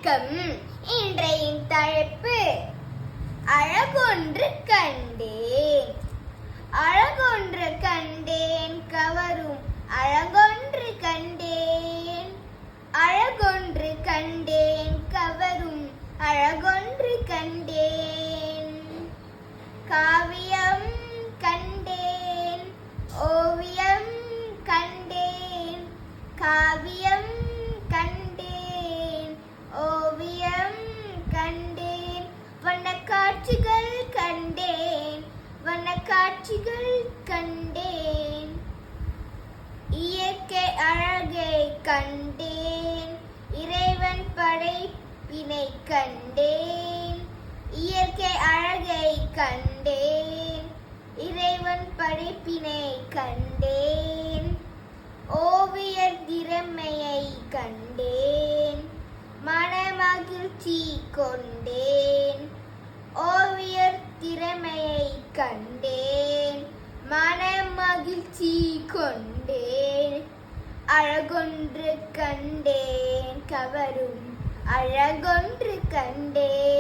வணக்கம். இன்றைய தலைப்பு அழகொன்று கண்டேன். அழகொன்று கண்டேன் கவரும் அழகொன்று கண்டேன். அழகொன்று கண்டேன் கவரும் அழகொன்று கண்டேன். காவியம் கண்டேன், ஓவியம் கண்டேன். காவியம் கண்டேன், ஓவியம் கண்டேன். வண்ணக்காட்சிகள் கண்டேன், வண்ணக்காட்சிகள் கண்டேன். இயற்கை அழகை கண்டேன், இறைவன் படைப்பினை கண்டேன். இயற்கை அழகை கண்டேன், இறைவன் படைப்பினை கண்டேன். ஓவியர் திறமையை கண்டேன், மனமகிழ்ச்சி கொண்டேன். ஓவியர் திறமையை கண்டேன், மனமகிழ்ச்சி கொண்டேன். அழகொன்று கண்டேன் கவரும் அழகொன்று கண்டேன்.